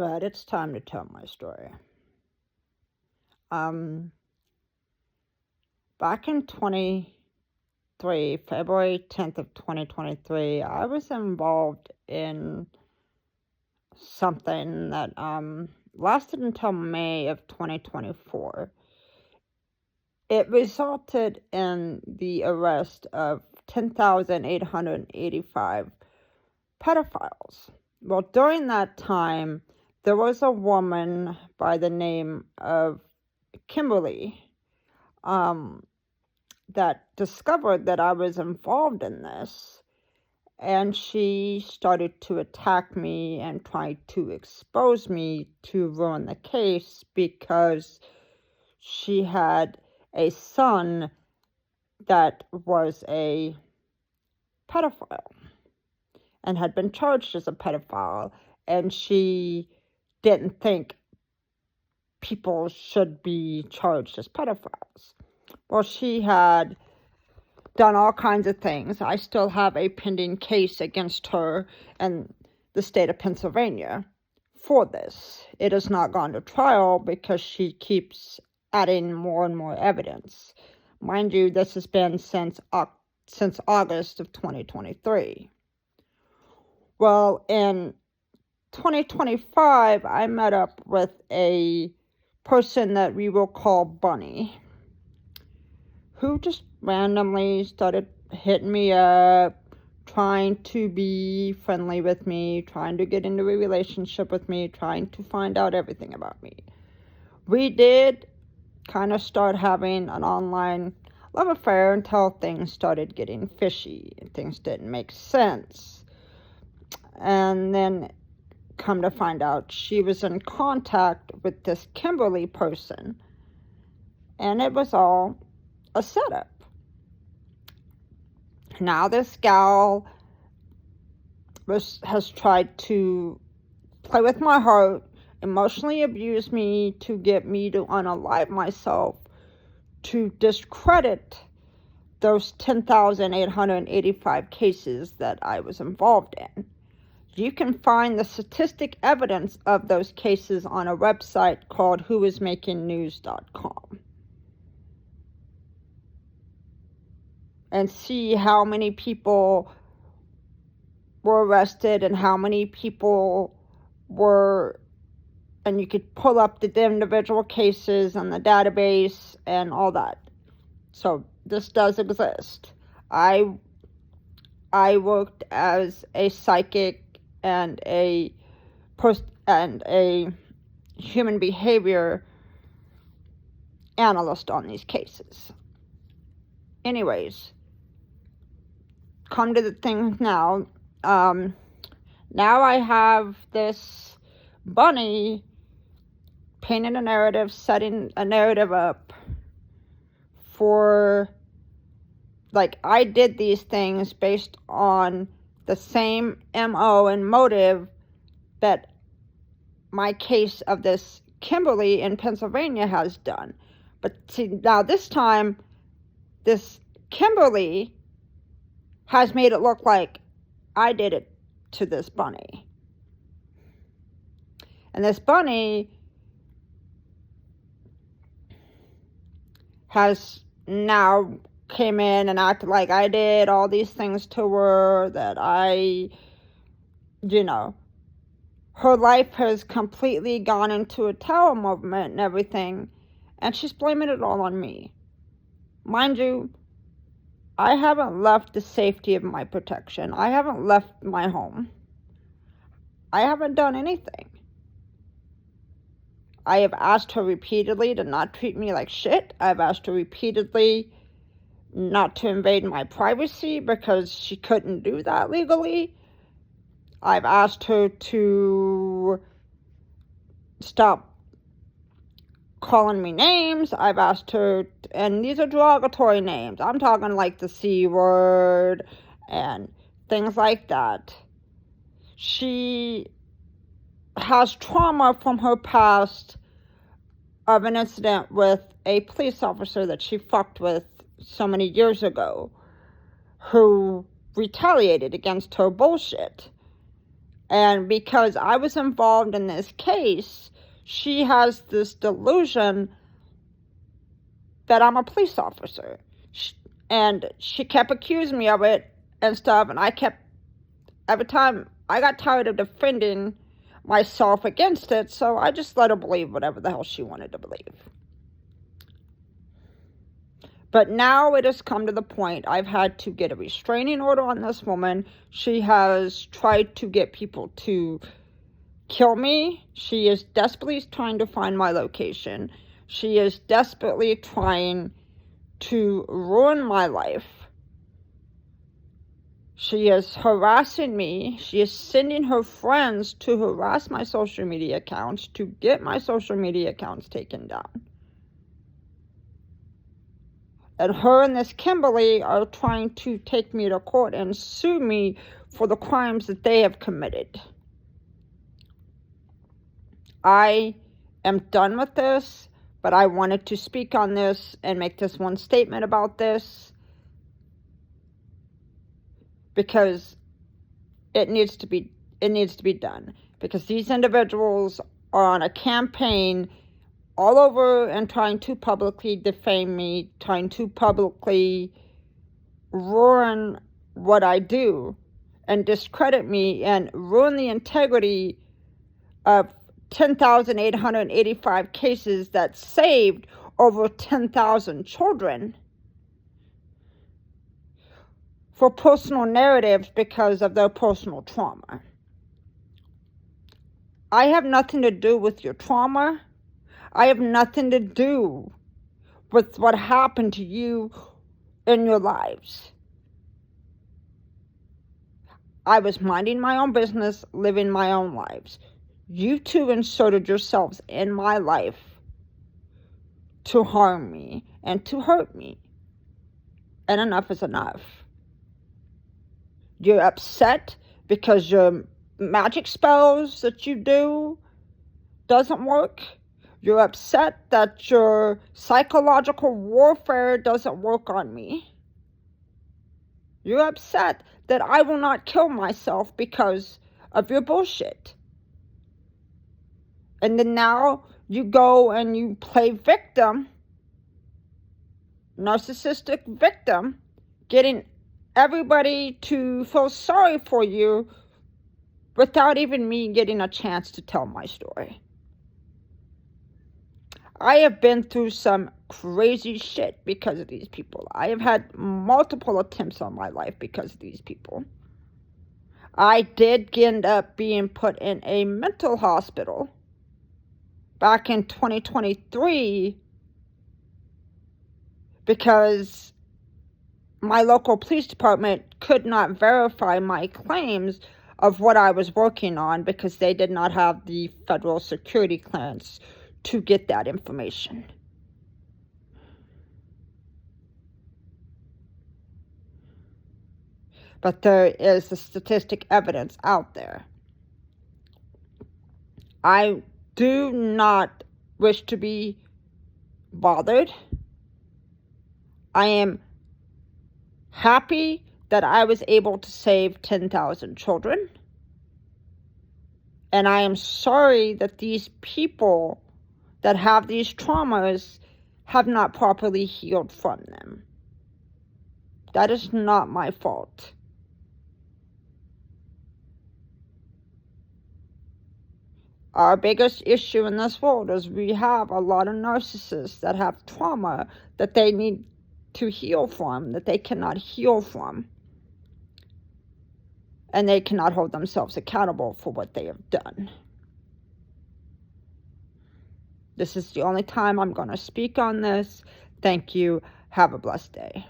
Alright, it's time to tell my story. Um, Back in February 10th of 2023, I was involved in something that lasted until May of 2024. It resulted in the arrest of 10,885 pedophiles. Well, during that time, there was a woman by the name of Kimberly that discovered that I was involved in this, and she started to attack me and try to expose me to ruin the case because she had a son that was a pedophile and had been charged as a pedophile, and she didn't think people should be charged as pedophiles. Well, she had done all kinds of things. I still have a pending case against her in the state of Pennsylvania for this. It has not gone to trial because she keeps adding more and more evidence. Mind you, this has been since August of 2023. Well, in 2025, I met up with a person that we will call Bunny, who just randomly started hitting me up, trying to be friendly with me, trying to get into a relationship with me, trying to find out everything about me. We did kind of start having an online love affair until things started getting fishy and things didn't make sense. And then come to find out she was in contact with this Kimberly person, and it was all a setup. Now this gal has tried to play with my heart, emotionally abuse me to get me to unalive myself, to discredit those 10,885 cases that I was involved in. You can find the statistic evidence of those cases on a website called whoismakingnews.com. And see how many people were arrested and how many people were, and you could pull up the individual cases and the database and all that. So this does exist. I worked as a psychic and a human behavior analyst on these cases. Anyways, come to the thing now. Now I have this Bunny painting a narrative, setting a narrative up for, like, I did these things based on the same MO and motive that my case of this Kimberly in Pennsylvania has done. But see, now this time, this Kimberly has made it look like I did it to this Bunny. And this Bunny has now came in and acted like I did all these things to her, that her life has completely gone into a tower movement and everything, and she's blaming it all on me. Mind you, I haven't left the safety of my protection. I haven't left my home. I haven't done anything. I have asked her repeatedly to not treat me like shit. I've asked her repeatedly not to invade my privacy because she couldn't do that legally. I've asked her to stop calling me names. I've asked her, and these are derogatory names. I'm talking like the C word and things like that. She has trauma from her past of an incident with a police officer that she fucked with so many years ago, who retaliated against her bullshit. And because I was involved in this case, she has this delusion that I'm a police officer. And she kept accusing me of it and stuff, and every time I got tired of defending myself against it, so I just let her believe whatever the hell she wanted to believe. But now it has come to the point I've had to get a restraining order on this woman. She has tried to get people to kill me. She is desperately trying to find my location. She is desperately trying to ruin my life. She is harassing me. She is sending her friends to harass my social media accounts, to get my social media accounts taken down. And her and this Kimberly are trying to take me to court and sue me for the crimes that they have committed. I am done with this, but I wanted to speak on this and make this one statement about this, because it needs to be done. Because these individuals are on a campaign all over and trying to publicly defame me, trying to publicly ruin what I do and discredit me and ruin the integrity of 10,885 cases that saved over 10,000 children for personal narratives because of their personal trauma. I have nothing to do with your trauma. I have nothing to do with what happened to you in your lives. I was minding my own business, living my own lives. You two inserted yourselves in my life to harm me and to hurt me. And enough is enough. You're upset because your magic spells that you do doesn't work. You're upset that your psychological warfare doesn't work on me. You're upset that I will not kill myself because of your bullshit. And then now you go and you play victim, narcissistic victim, getting everybody to feel sorry for you without even me getting a chance to tell my story. I have been through some crazy shit because of these people. I have had multiple attempts on my life because of these people. I did end up being put in a mental hospital back in 2023 because my local police department could not verify my claims of what I was working on because they did not have the federal security clearance to get that information. But there is the statistic evidence out there. I do not wish to be bothered. I am happy that I was able to save 10,000 children. And I am sorry that these people that have these traumas have not properly healed from them. That is not my fault. Our biggest issue in this world is we have a lot of narcissists that have trauma that they need to heal from, that they cannot heal from. And they cannot hold themselves accountable for what they have done. This is the only time I'm going to speak on this. Thank you. Have a blessed day.